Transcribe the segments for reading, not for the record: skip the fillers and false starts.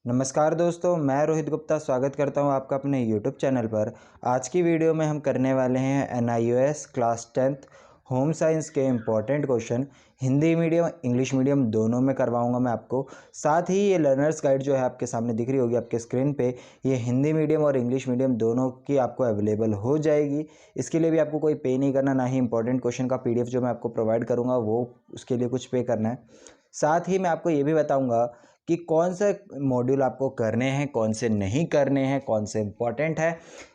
नमस्कार दोस्तों, मैं रोहित गुप्ता स्वागत करता हूं आपका अपने YouTube चैनल पर। आज की वीडियो में हम करने वाले हैं NIOS class 10th home science के important question Hindi medium English medium दोनों में करवाऊंगा मैं आपको। साथ ही ये लर्नर्स गाइड जो है आपके सामने दिख रही होगी आपके स्क्रीन पे, ये हिंदी मीडियम और इंग्लिश मीडियम दोनों की आपको अवेलेबल हो जाएगी। इसके लिए भी आपको कोई पे नहीं करना, ना ही इंपॉर्टेंट क्वेश्चन का PDF जो मैं आपको प्रोवाइड करूँगा वो उसके लिए कुछ पे करना है। साथ ही मैं आपको ये भी बताऊँगा कि कौन से मॉड्यूल आपको करने हैं, कौन से नहीं करने हैं, कौन से इम्पॉर्टेंट है,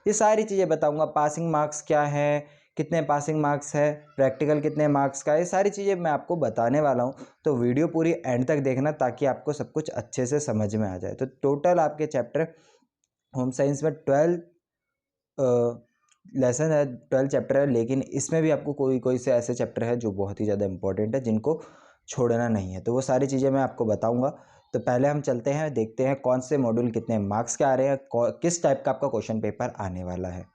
ये सारी चीज़ें बताऊंगा। पासिंग मार्क्स क्या है, कितने पासिंग मार्क्स है, प्रैक्टिकल कितने मार्क्स का, ये सारी चीज़ें मैं आपको बताने वाला हूँ। तो वीडियो पूरी एंड तक देखना ताकि आपको सब कुछ अच्छे से समझ में आ जाए। तो टोटल आपके चैप्टर होम साइंस में 12 लेसन है, 12 चैप्टर है, लेकिन इसमें भी आपको कोई कोई से ऐसे चैप्टर है जो बहुत ही ज़्यादा इंपॉर्टेंट है, जिनको छोड़ना नहीं है। तो वो सारी चीज़ें मैं आपको बताऊंगा। तो पहले हम चलते हैं, देखते हैं कौन से मॉड्यूल कितने मार्क्स के आ रहे हैं, किस टाइप का आपका क्वेश्चन पेपर आने वाला है।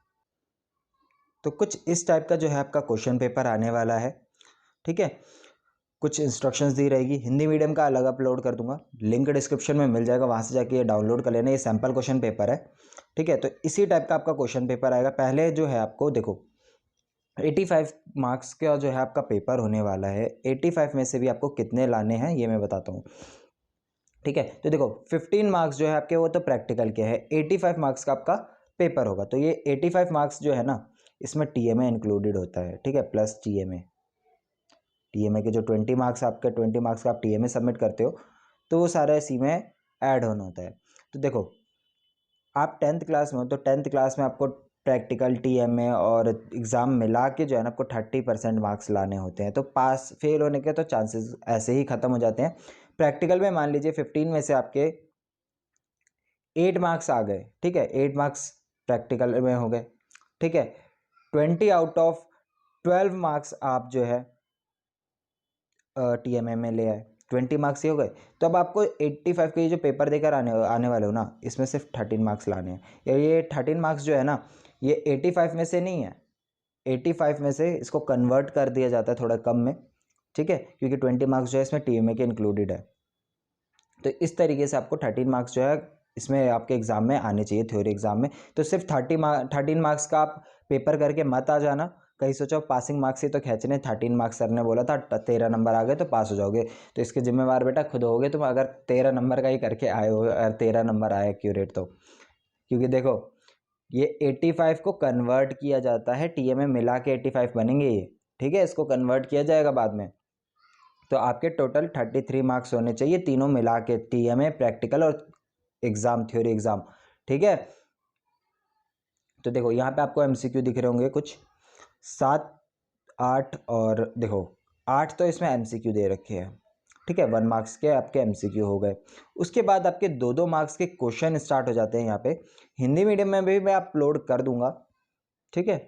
तो कुछ इस टाइप का जो है आपका क्वेश्चन पेपर आने वाला है। ठीक है, कुछ इंस्ट्रक्शंस दी रहेगी। हिंदी मीडियम का अलग अपलोड कर दूंगा, लिंक डिस्क्रिप्शन में मिल जाएगा, वहाँ से जाके ये डाउनलोड कर लेना। ये सैम्पल क्वेश्चन पेपर है। ठीक है, तो इसी टाइप का आपका क्वेश्चन पेपर आएगा। पहले जो है आपको देखो 85 मार्क्स का जो है आपका पेपर होने वाला है। 85 में से भी आपको कितने लाने हैं ये मैं बताता हूँ। ठीक है, तो देखो 15 मार्क्स जो है आपके वो तो प्रैक्टिकल के हैं, 85 मार्क्स का आपका पेपर होगा। तो ये 85 मार्क्स जो है ना, इसमें TMA इंक्लूडेड होता है। ठीक है, प्लस TMA के जो 20 मार्क्स आपके 20 मार्क्स का आप TMA सबमिट करते हो, तो वो सारा इसी में ऐड ऑन होता है। तो देखो आप 10th क्लास में हो, तो 10th क्लास में आपको प्रैक्टिकल TMA और एग्ज़ाम मिला के जो है ना आपको 30% मार्क्स लाने होते हैं। तो पास फेल होने के तो चांसेस ऐसे ही ख़त्म हो जाते हैं। प्रैक्टिकल में मान लीजिए 15 में से आपके 8 मार्क्स आ गए। ठीक है, 8 मार्क्स प्रैक्टिकल में हो गए। ठीक है, 20 आउट ऑफ 12 मार्क्स आप जो है TMA में ले आए, 20 मार्क्स ही हो गए। तो अब आपको 85 के जो पेपर देकर आने वाले हो ना, इसमें सिर्फ 13 मार्क्स लाने हैं। या ये 13 मार्क्स जो है ना, ये 85 में से नहीं है। 85 में से इसको कन्वर्ट कर दिया जाता है थोड़ा कम में। ठीक है, क्योंकि 20 मार्क्स जो है इसमें TMA के इंक्लूडेड है। तो इस तरीके से आपको 13 मार्क्स जो है इसमें आपके एग्ज़ाम में आने चाहिए, थ्योरी एग्ज़ाम में। तो सिर्फ 13 मार्क्स का आप पेपर करके मत आ जाना। कहीं सोचो पासिंग मार्क्स ही तो खींचने, 13 मार्क्स सर ने बोला था 13 नंबर आ गए तो पास हो जाओगे। तो इसके जिम्मेवार बेटा खुद होगे तुम, अगर 13 नंबर का ही करके आए हो, अगर 13 नंबर आए एक्यूरेट तो। क्योंकि देखो ये 85 को कन्वर्ट किया जाता है, TMA मिला के 85 बनेंगे ये। ठीक है, इसको कन्वर्ट किया जाएगा बाद में। तो आपके टोटल 33 मार्क्स होने चाहिए, तीनों मिला के, TMA, प्रैक्टिकल और एग्जाम, थ्योरी एग्जाम। ठीक है, तो देखो यहाँ पे आपको MCQ दिख रहे होंगे कुछ 7, 8 और देखो 8 तो इसमें MCQ दे रखे हैं। ठीक है, 1 मार्क्स के आपके MCQ हो गए। उसके बाद आपके 2-2 मार्क्स के क्वेश्चन स्टार्ट हो जाते हैं यहाँ पे। हिंदी मीडियम में भी मैं अपलोड कर दूंगा। ठीक है,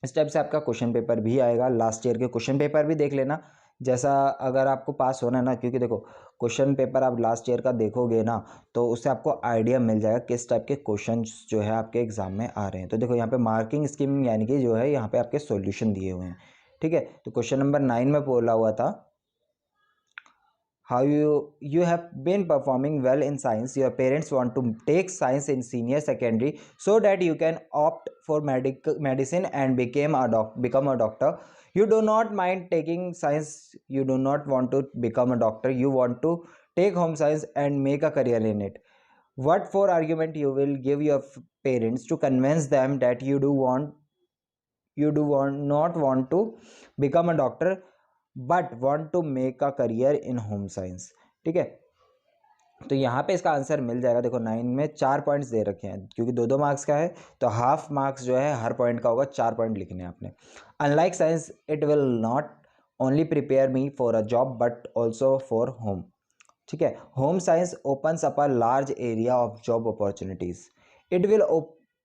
इस टाइप से आपका क्वेश्चन पेपर भी आएगा। लास्ट ईयर के क्वेश्चन पेपर भी देख लेना, जैसा अगर आपको पास होना है ना, क्योंकि देखो क्वेश्चन पेपर आप लास्ट ईयर का देखोगे ना, तो उससे आपको आइडिया मिल जाएगा किस टाइप के क्वेश्चंस जो है आपके एग्जाम में आ रहे हैं। तो देखो यहाँ पे मार्किंग स्कीम यानी कि जो है यहाँ पे आपके सॉल्यूशन दिए हुए हैं। ठीक है, तो क्वेश्चन नंबर 9 में बोला हुआ था, how you have been performing well in science, your parents want to take science in senior secondary so that you can opt for medicine and become a doctor. You do not mind taking science, you do not want to become a doctor, you want to take home science and make a career in it. What for argument you will give your parents to convince them that not want to become a doctor but want to make a career in home science. ठीक है, तो यहाँ पे इसका answer मिल जाएगा। देखो 9 में 4 points दे रखे हैं, क्योंकि 2-2 मार्क्स का है तो हाफ मार्क्स जो है हर पॉइंट का होगा, 4 पॉइंट लिखने हैं आपने। Unlike science it will not only prepare me for a job but also for home. ठीक है, home science opens up a large area of job opportunities. It will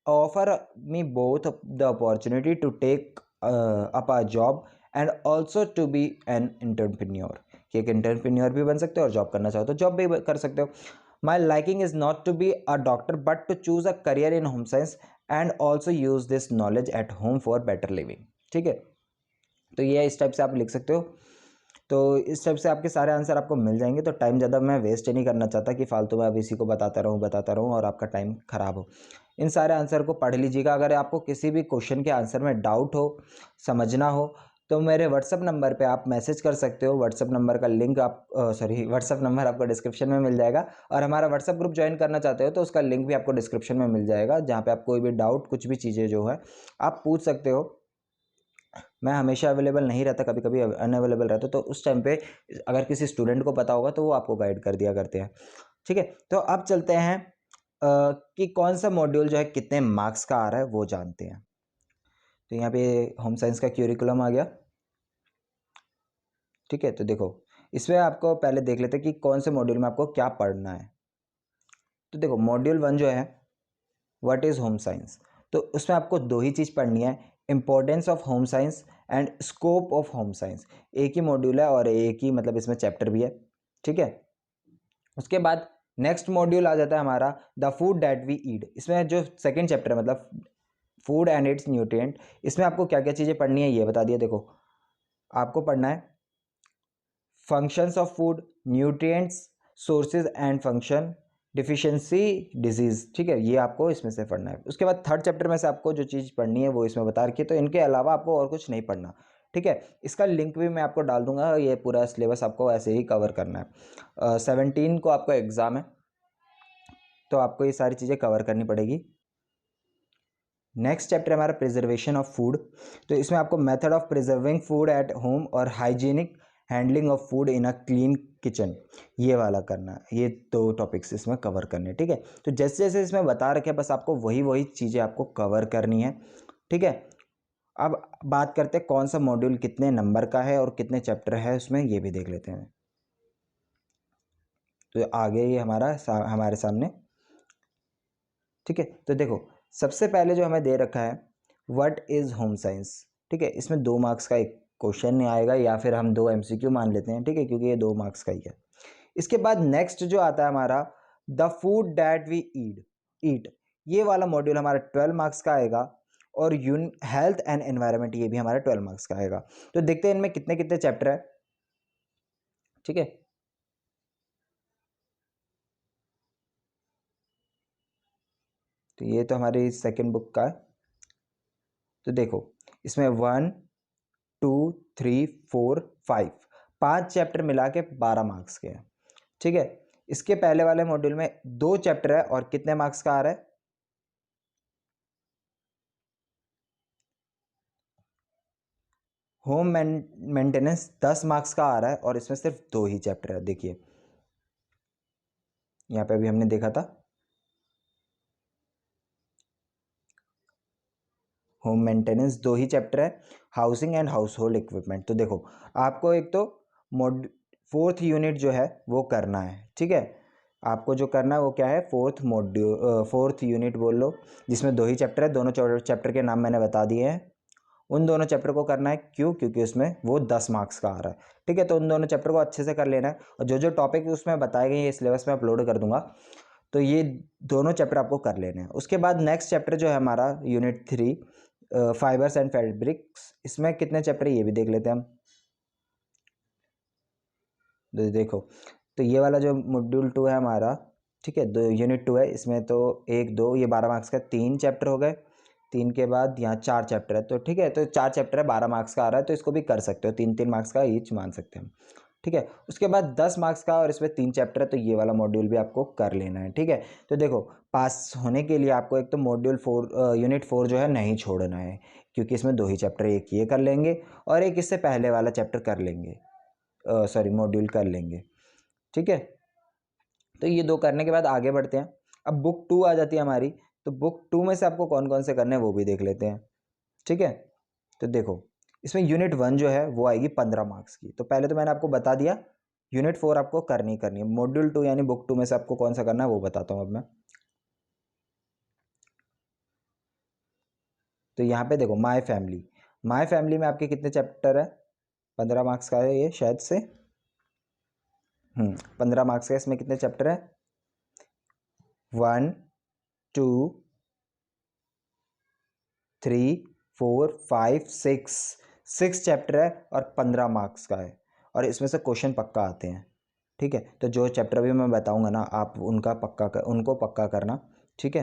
offer me both the opportunity to take up a job and also to be an entrepreneur, कि एक entrepreneur भी बन सकते हो और job करना चाहो तो जॉब भी कर सकते हो। My liking is not to be a doctor but to choose a career in home science and also use this knowledge at home for better living. ठीक है, तो ये इस टाइप से आप लिख सकते हो। तो इस टाइप से आपके सारे आंसर आपको मिल जाएंगे। तो टाइम ज़्यादा मैं वेस्ट नहीं करना चाहता कि फालतू में अब इसी को बताता रहूँ और आपका टाइम ख़राब हो। इन सारे आंसर को पढ़ लीजिएगा। अगर आपको किसी भी क्वेश्चन के आंसर में डाउट हो, समझना हो, तो मेरे व्हाट्सअप नंबर पे आप मैसेज कर सकते हो। व्हाट्सअप नंबर का लिंक व्हाट्सअप नंबर आपको डिस्क्रिप्शन में मिल जाएगा। और हमारा व्हाट्सअप ग्रुप ज्वाइन करना चाहते हो तो उसका लिंक भी आपको डिस्क्रिप्शन में मिल जाएगा, जहाँ पे आप कोई भी डाउट, कुछ भी चीज़ें जो है आप पूछ सकते हो। मैं हमेशा अवेलेबल नहीं रहता, कभी कभी अनअवेलेबल रहता, तो उस टाइम पे अगर किसी स्टूडेंट को पता होगा तो वो आपको गाइड कर दिया करते हैं। ठीक है, तो अब चलते हैं कि कौन सा मॉड्यूल जो है कितने मार्क्स का आ रहा है वो जानते हैं। तो यहाँ पे होम साइंस का क्यूरिकुलम आ गया। ठीक है, तो देखो इसमें आपको पहले देख लेते हैं कि कौन से मॉड्यूल में आपको क्या पढ़ना है। तो देखो मॉड्यूल 1 जो है व्हाट इज़ होम साइंस, तो उसमें आपको दो ही चीज़ पढ़नी है, importance of home science and scope of home science. एक ही मॉड्यूल है और एक ही मतलब इसमें चैप्टर भी है। ठीक है, उसके बाद नेक्स्ट मॉड्यूल आ जाता है हमारा the food that we eat. इसमें जो सेकंड चैप्टर है मतलब फूड एंड इट्स न्यूट्रिएंट, इसमें आपको क्या क्या चीज़ें पढ़नी है ये बता दिया। देखो आपको पढ़ना है functions of food, nutrients, sources and function, deficiency, disease. ठीक है, ये आपको इसमें से पढ़ना है। उसके बाद थर्ड चैप्टर में से आपको जो चीज़ पढ़नी है वो इसमें बता रखी है, तो इनके अलावा आपको और कुछ नहीं पढ़ना। ठीक है, इसका लिंक भी मैं आपको डाल दूंगा। ये पूरा सिलेबस आपको ऐसे ही कवर करना है। 17 को आपको एग्ज़ाम है, तो आपको ये सारी चीज़ें कवर करनी पड़ेगी। नेक्स्ट चैप्टर हमारा प्रिजर्वेशन ऑफ फूड, तो इसमें आपको method of preserving food at home और hygienic handling of food in a clean kitchen, ये वाला करना है। ये दो टॉपिक्स इसमें कवर करने हैं। ठीक है, तो जैसे जैसे इसमें बता रखे हैं बस आपको वही वही चीज़ें आपको कवर करनी है। ठीक है, अब बात करते हैं कौन सा मॉड्यूल कितने नंबर का है और कितने चैप्टर है उसमें, ये भी देख लेते हैं। तो आगे ये हमारे सामने। ठीक है, तो देखो सबसे पहले जो हमें दे रखा है व्हाट इज़ होम साइंस। ठीक है, इसमें 2 मार्क्स का एक क्वेश्चन नहीं आएगा, या फिर हम 2 एमसीक्यू मान लेते हैं। ठीक है, क्योंकि ये 2 मार्क्स का ही है। इसके बाद नेक्स्ट जो आता है हमारा the food that we eat, ये वाला मॉड्यूल हमारा 12 मार्क्स का आएगा। और हेल्थ एंड एनवायरनमेंट, ये भी हमारा 12 मार्क्स का आएगा। तो देखते हैं इनमें कितने कितने चैप्टर है। ठीक है, तो ये तो हमारी सेकेंड बुक का है। तो देखो इसमें 1 2 3 4 5 5 चैप्टर मिला के 12 मार्क्स के हैं। ठीक है, इसके पहले वाले मॉड्यूल में 2 चैप्टर है और कितने मार्क्स का आ रहा है, होम मेंटेनेंस 10 मार्क्स का आ रहा है और इसमें सिर्फ 2 ही चैप्टर है। देखिए यहाँ पे अभी हमने देखा था होम मेंटेनेंस 2 ही चैप्टर है, housing and house hold equipment. तो देखो आपको एक तो मोड 4th यूनिट जो है वो करना है। ठीक है, आपको जो करना है वो क्या है, 4th यूनिट बोल लो, जिसमें 2 ही चैप्टर है। दोनों चैप्टर के नाम मैंने बता दिए हैं। उन दोनों चैप्टर को करना है, क्यों, क्योंकि उसमें वो 10 मार्क्स का आ रहा है। ठीक है, तो उन दोनों चैप्टर को अच्छे से कर लेना है। और जो जो टॉपिक उसमें बताए गए ये सिलेबस में अपलोड कर दूंगा, तो ये दोनों चैप्टर आपको कर लेने हैं। उसके बाद नेक्स्ट चैप्टर जो है हमारा यूनिट 3 फाइबर्स एंड फैब्रिक्स, इसमें कितने चैप्टर है ये भी देख लेते हैं हम। देखो तो ये वाला जो मॉड्यूल 2 है हमारा, ठीक है, यूनिट 2 है, इसमें तो 1 2 ये 12 मार्क्स का 3 चैप्टर हो गए। 3 के बाद यहाँ 4 चैप्टर है, तो ठीक है, तो 4 चैप्टर है, 12 मार्क्स का आ रहा है, तो इसको भी कर सकते हो, 3 3 मार्क्स का ईच मान सकते हैं हम। ठीक है, उसके बाद 10 मार्क्स का और इसमें 3 चैप्टर है, तो ये वाला मॉड्यूल भी आपको कर लेना है। ठीक है, तो देखो पास होने के लिए आपको एक तो मॉड्यूल 4 यूनिट 4 जो है नहीं छोड़ना है, क्योंकि इसमें 2 ही चैप्टर, एक ये कर लेंगे और एक इससे पहले वाला चैप्टर कर लेंगे, सॉरी मॉड्यूल कर लेंगे। ठीक है, तो ये 2 करने के बाद आगे बढ़ते हैं। अब बुक 2 आ जाती है हमारी, तो बुक 2 में से आपको कौन कौन से करने हैं वो भी देख लेते हैं। ठीक है, तो देखो इसमें यूनिट 1 जो है वो आएगी 15 मार्क्स की। तो पहले तो मैंने आपको बता दिया यूनिट 4 आपको करनी करनी है। मॉड्यूल 2 यानी बुक 2 में से आपको कौन सा करना है वो बताता हूँ अब मैं। तो यहाँ पे देखो माय फैमिली में आपके कितने चैप्टर है, 15 मार्क्स का है ये शायद से। 15 मार्क्स का, इसमें कितने चैप्टर है, 1 2 3 4 5 6 चैप्टर है और 15 मार्क्स का है। और इसमें से क्वेश्चन पक्का आते हैं। ठीक है, तो जो चैप्टर भी मैं बताऊंगा ना आप उनको पक्का करना। ठीक है,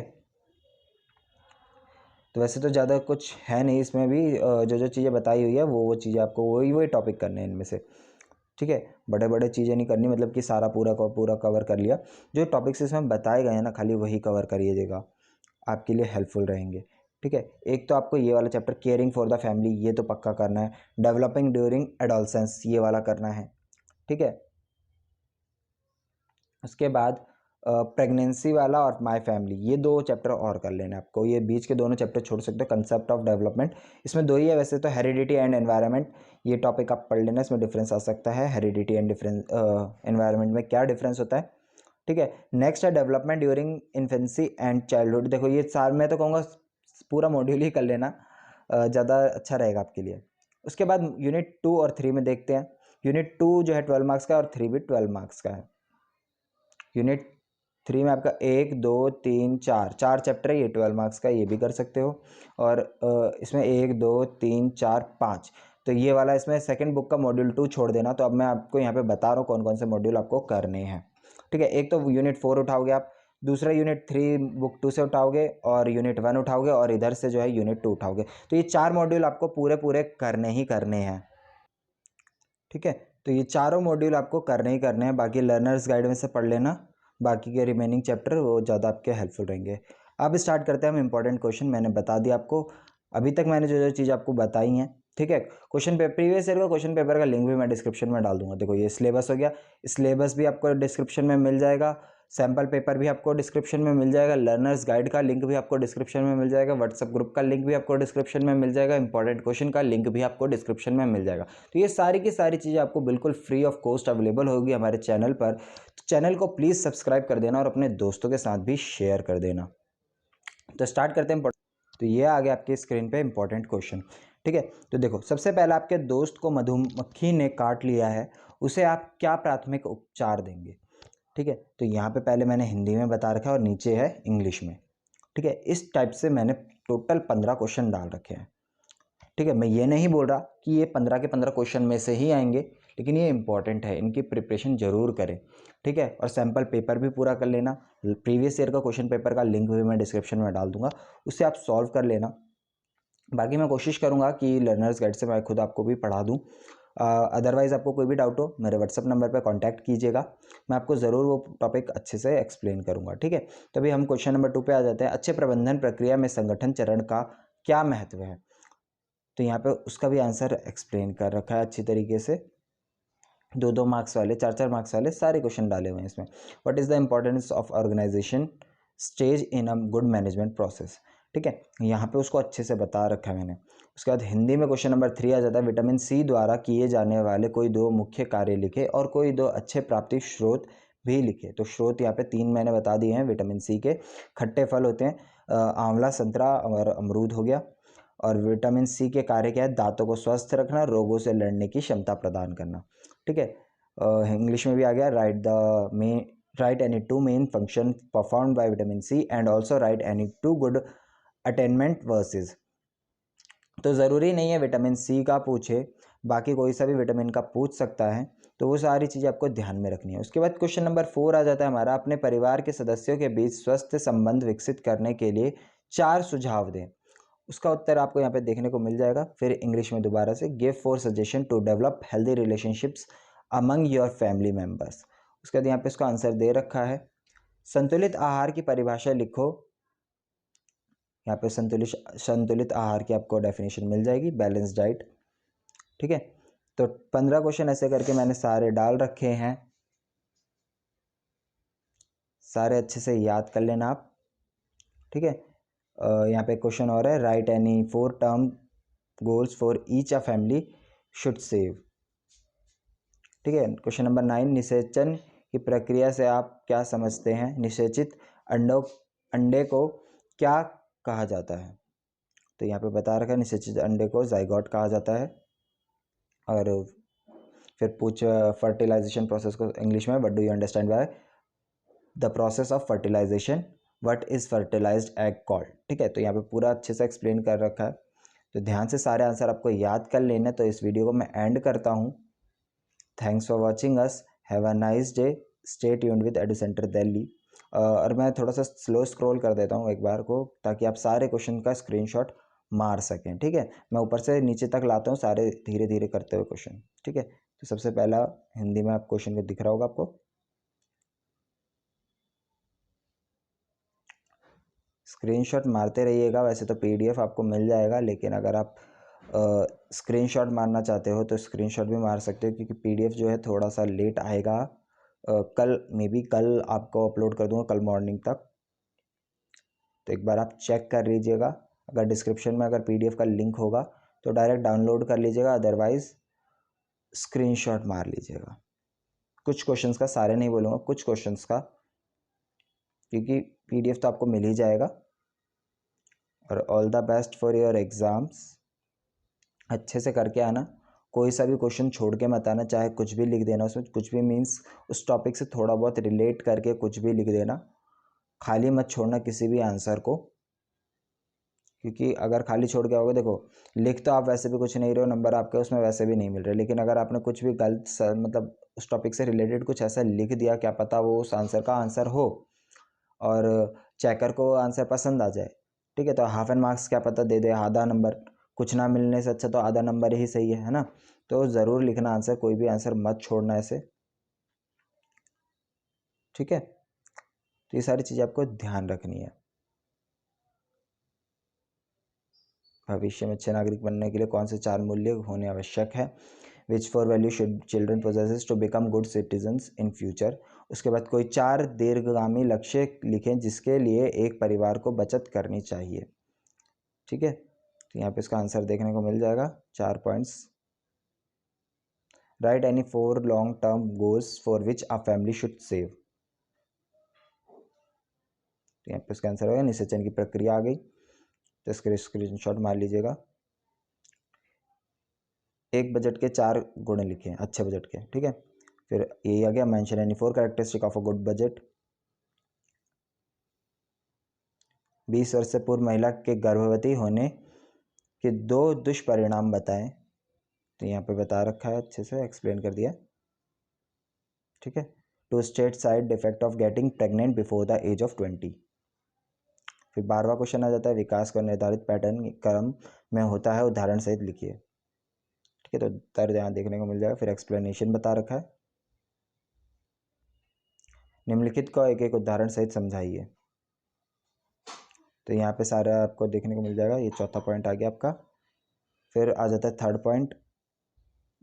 तो वैसे तो ज़्यादा कुछ है नहीं इसमें भी, जो जो चीज़ें बताई हुई है वो चीज़ें आपको वही टॉपिक करने हैं इनमें से। ठीक है, बड़े बड़े चीज़ें नहीं करनी, मतलब कि सारा पूरा का पूरा कवर कर लिया। जो टॉपिक्स इसमें बताए गए हैं ना खाली वही कवर करिएगा, आपके लिए हेल्पफुल रहेंगे। ठीक है, एक तो आपको ये वाला chapter caring for the family ये तो पक्का करना है। डेवलपिंग ड्यूरिंग एडोलसेंस ये वाला करना है। ठीक है, उसके बाद प्रेगनेंसी वाला और माय फैमिली ये दो चैप्टर और कर लेना आपको, ये बीच के दोनों चैप्टर छोड़ सकते हो। कंसेप्ट ऑफ डेवलपमेंट इसमें दो ही है वैसे तो, हेरिडिटी एंड एनवायरनमेंट ये टॉपिक आप पढ़ लेना, इसमें डिफरेंस आ सकता है हेरिडिटी एंड डिफरेंस एनवायरनमेंट में क्या डिफरेंस होता है। ठीक है, नेक्स्ट है development during infancy and childhood. देखो ये सार मैं तो कहूँगा पूरा मॉड्यूल ही कर लेना, ज़्यादा अच्छा रहेगा आपके लिए। उसके बाद यूनिट 2 और 3 में देखते हैं। यूनिट 2 जो है 12 मार्क्स का और 3 भी 12 मार्क्स का है। यूनिट 3 में आपका 1 2 3 4 चैप्टर है, ये 12 मार्क्स का, ये भी कर सकते हो। और इसमें 1 2 3 4 5, तो ये वाला इसमें सेकंड बुक का मॉड्यूल 2 छोड़ देना। तो अब मैं आपको यहाँ पे बता रहा हूँ कौन कौन से मॉड्यूल आपको करने हैं। ठीक है, एक तो यूनिट 4 उठाओगे आप, दूसरा यूनिट 3 बुक 2 से उठाओगे, और यूनिट 1 उठाओगे, और इधर से जो है यूनिट 2 उठाओगे। तो ये 4 मॉड्यूल आपको पूरे पूरे करने ही करने हैं। ठीक है, तो ये चारों मॉड्यूल आपको करने ही करने हैं। बाकी लर्नर्स गाइड में से पढ़ लेना, बाकी के रिमेनिंग चैप्टर वो ज़्यादा आपके हेल्पफुल रहेंगे। अब स्टार्ट करते हैं हम इंपॉर्टेंट क्वेश्चन। मैंने बता दिया आपको, अभी तक मैंने जो जो चीज़ आपको बताई हैं। ठीक है, क्वेश्चन पेपर प्रीवियस ईयर का क्वेश्चन पेपर का लिंक भी मैं डिस्क्रिप्शन में डाल दूंगा। देखो ये सिलेबस हो गया, सिलेबस भी आपको डिस्क्रिप्शन में मिल जाएगा, सैम्पल पेपर भी आपको डिस्क्रिप्शन में मिल जाएगा, लर्नर्स गाइड का लिंक भी आपको डिस्क्रिप्शन में मिल जाएगा, व्हाट्सएप ग्रुप का लिंक भी आपको डिस्क्रिप्शन में मिल जाएगा, इंपॉर्टेंट क्वेश्चन का लिंक भी आपको डिस्क्रिप्शन में मिल जाएगा। तो ये सारी की सारी चीज़ें आपको बिल्कुल फ्री ऑफ कॉस्ट अवेलेबल होगी हमारे चैनल पर। तो चैनल को प्लीज़ सब्सक्राइब कर देना और अपने दोस्तों के साथ भी शेयर कर देना। तो स्टार्ट करते हैं। तो ये आ गया आपके स्क्रीन पे इंपॉर्टेंट क्वेश्चन। ठीक है, तो देखो सबसे पहले आपके दोस्त को मधुमक्खी ने काट लिया है, उसे आप क्या प्राथमिक उपचार देंगे। ठीक है, तो यहाँ पे पहले मैंने हिंदी में बता रखा है और नीचे है इंग्लिश में। ठीक है, इस टाइप से मैंने टोटल 15 क्वेश्चन डाल रखे हैं। ठीक है, मैं ये नहीं बोल रहा कि ये 15 के 15 क्वेश्चन में से ही आएंगे, लेकिन ये इंपॉर्टेंट है, इनकी प्रिपरेशन जरूर करें। ठीक है, और सैम्पल पेपर भी पूरा कर लेना। प्रीवियस ईयर का क्वेश्चन पेपर का लिंक भी मैं डिस्क्रिप्शन में डाल दूंगा, उससे आप सॉल्व कर लेना। बाकी मैं कोशिश करूंगा कि लर्नर्स गाइड से मैं खुद आपको भी पढ़ा दूं। अदरवाइज़ आपको कोई भी डाउट हो मेरे व्हाट्सअप नंबर पर कांटेक्ट कीजिएगा, मैं आपको ज़रूर वो टॉपिक अच्छे से एक्सप्लेन करूंगा। ठीक है, तो अभी हम क्वेश्चन नंबर 2 पे आ जाते हैं। अच्छे प्रबंधन प्रक्रिया में संगठन चरण का क्या महत्व है। तो यहाँ पे उसका भी आंसर एक्सप्लेन कर रखा है अच्छी तरीके से, 2-2 मार्क्स वाले 4-4 मार्क्स वाले सारे क्वेश्चन डाले हुए हैं इसमें। What is the importance of organisation stage in a good management process. ठीक है, यहाँ पे उसको अच्छे से बता रखा है मैंने। उसके बाद हिंदी में क्वेश्चन नंबर 3 आ जाता है। विटामिन सी द्वारा किए जाने वाले कोई 2 मुख्य कार्य लिखे और कोई 2 अच्छे प्राप्ति स्रोत भी लिखे। तो स्रोत यहाँ पे 3 मैंने बता दिए हैं विटामिन सी के। खट्टे फल होते हैं, आंवला, संतरा और अमरूद हो गया। और विटामिन सी के कार्य क्या है, दांतों को स्वस्थ रखना, रोगों से लड़ने की क्षमता प्रदान करना। ठीक है, इंग्लिश में भी आ गया, write any 2 main function performed by vitamin C and also write any 2 good attainment verses. तो ज़रूरी नहीं है विटामिन सी का पूछे, बाकी कोई सा भी विटामिन का पूछ सकता है, तो वो सारी चीज़ें आपको ध्यान में रखनी है। उसके बाद क्वेश्चन नंबर 4 आ जाता है हमारा, अपने परिवार के सदस्यों के बीच स्वस्थ संबंध विकसित करने के लिए 4 सुझाव दें। उसका उत्तर आपको यहाँ पे देखने को मिल जाएगा। फिर इंग्लिश में दोबारा से, give 4 suggestion to develop healthy relationships among your family members. उसके बाद यहाँ पे इसका आंसर दे रखा है। संतुलित आहार की परिभाषा लिखो। यहाँ पे संतुलित आहार की आपको डेफिनेशन मिल जाएगी, बैलेंस डाइट। ठीक है, तो 15 क्वेश्चन ऐसे करके मैंने सारे डाल रखे हैं, सारे अच्छे से याद कर लेना आप। ठीक है, यहाँ पे क्वेश्चन और है, right any 4 term goals for each a family should save. ठीक है, क्वेश्चन नंबर 9, निषेचन की प्रक्रिया से आप क्या समझते हैं। निषेचित अंडे को क्या कहा जाता है। तो यहाँ पे बता रखा है, निषेचित अंडे को जाइगोट कहा जाता है। और फिर पूछ फर्टिलाइजेशन प्रोसेस को इंग्लिश में, what do you understand by the process of fertilisation, what is fertilised egg called. ठीक है, तो यहाँ पे पूरा अच्छे से एक्सप्लेन कर रखा है। तो ध्यान से सारे आंसर आपको याद कर लेने। तो इस वीडियो को मैं एंड करता हूँ। Thanks for watching us, have a nice day, stay tuned with edu centre Delhi. और मैं थोड़ा सा स्लो स्क्रॉल कर देता हूँ एक बार को, ताकि आप सारे क्वेश्चन का स्क्रीनशॉट मार सकें। ठीक है, मैं ऊपर से नीचे तक लाता हूँ सारे धीरे धीरे करते हुए क्वेश्चन। ठीक है, तो सबसे पहला हिंदी में आप क्वेश्चन को दिख रहा होगा आपको, स्क्रीनशॉट मारते रहिएगा। वैसे तो पीडीएफ आपको मिल जाएगा, लेकिन अगर आप स्क्रीनशॉट मारना चाहते हो तो स्क्रीनशॉट भी मार सकते हो, क्योंकि पीडीएफ जो है थोड़ा सा लेट आएगा। कल मे बी कल आपको अपलोड कर दूंगा, कल मॉर्निंग तक। तो एक बार आप चेक कर लीजिएगा। अगर डिस्क्रिप्शन में अगर पीडीएफ का लिंक होगा तो डायरेक्ट डाउनलोड कर लीजिएगा, अदरवाइज स्क्रीनशॉट मार लीजिएगा। कुछ क्वेश्चंस का, सारे नहीं बोलूँगा, कुछ क्वेश्चंस का, क्योंकि पीडीएफ तो आपको मिल ही जाएगा। और all the best for your exams. अच्छे से करके आना, कोई सा भी क्वेश्चन छोड़ के मत आना, चाहे कुछ भी लिख देना उसमें, कुछ भी मीन्स उस टॉपिक से थोड़ा बहुत रिलेट करके कुछ भी लिख देना, खाली मत छोड़ना किसी भी आंसर को। क्योंकि अगर खाली छोड़ के आओगे, देखो लिख तो आप वैसे भी कुछ नहीं रहे हो, नंबर आपके उसमें वैसे भी नहीं मिल रहे, लेकिन अगर आपने कुछ भी गलत मतलब उस टॉपिक से रिलेटेड कुछ ऐसा लिख दिया, क्या पता वो उस आंसर का आंसर हो और चेकर को आंसर पसंद आ जाए। ठीक है, तो हाफ एंड मार्क्स क्या पता दे दे, आधा नंबर। कुछ ना मिलने से अच्छा तो आधा नंबर ही सही है ना। तो ज़रूर लिखना आंसर, कोई भी आंसर मत छोड़ना ऐसे। ठीक है, तो ये सारी चीज़ें आपको ध्यान रखनी है। भविष्य में अच्छे नागरिक बनने के लिए कौन से 4 मूल्य होने आवश्यक है? Which 4 value should children possesses to become good citizens in future. उसके बाद कोई 4 दीर्घगामी लक्ष्य लिखें जिसके लिए एक परिवार को बचत करनी चाहिए। ठीक है, तो यहाँ पे इसका आंसर देखने को मिल जाएगा, 4 points. Right any 4 long term goals for which a family should save. तो यहाँ पे इसका आंसर होगा निषेचन की प्रक्रिया आ गई, तो इसके स्क्रीनशॉट मार लीजिएगा। एक बजट के 4 गुण लिखे अच्छे बजट के। ठीक है, फिर यही आ गया, mention any 4 characteristic of a good budget. 20 वर्ष से पूर्व महिला के गर्भवती होने के 2 दुष्परिणाम बताएं। तो यहाँ पे बता रखा है, अच्छे से एक्सप्लेन कर दिया। ठीक है, to state side effect of getting pregnant before the age of 20। फिर 12वां क्वेश्चन आ जाता है, विकास का निर्धारित पैटर्न क्रम में होता है, उदाहरण सहित लिखिए। ठीक है, तो उत्तर यहाँ देखने को मिल जाएगा। फिर एक्सप्लेनेशन बता रखा है, निम्नलिखित को एक एक उदाहरण सहित समझाइए। तो यहाँ पे सारा आपको देखने को मिल जाएगा। ये चौथा पॉइंट आ गया आपका। फिर आ जाता है थर्ड पॉइंट,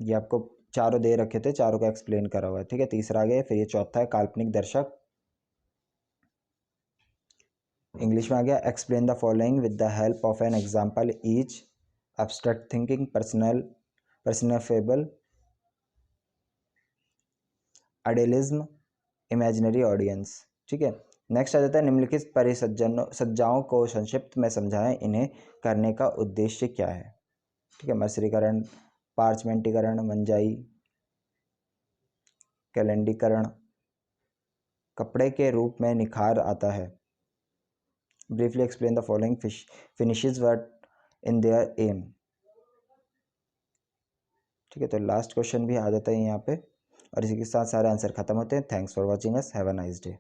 ये आपको चारों दे रखे थे, चारों का एक्सप्लेन करा हुआ है। ठीक है, तीसरा आ गया। फिर ये चौथा है, काल्पनिक दर्शक। इंग्लिश में आ गया, explain the following with the help of an example each, abstract thinking, personal fable, idealism, imaginary audience. ठीक है, नेक्स्ट आ जाता है, निम्नलिखित परिसज्जाओं को संक्षिप्त में समझाएं, इन्हें करने का उद्देश्य क्या है। ठीक है, मर्सरीकरण, पार्चमेंटीकरण, मंजाई, कैलेंडीकरण, कपड़े के रूप में निखार आता है। Briefly explain the following finishes word in their aim. ठीक है, तो लास्ट क्वेश्चन भी आ जाता है यहाँ पे, और इसी के साथ सारे आंसर खत्म होते हैं। Thanks for watching us, have a nice day.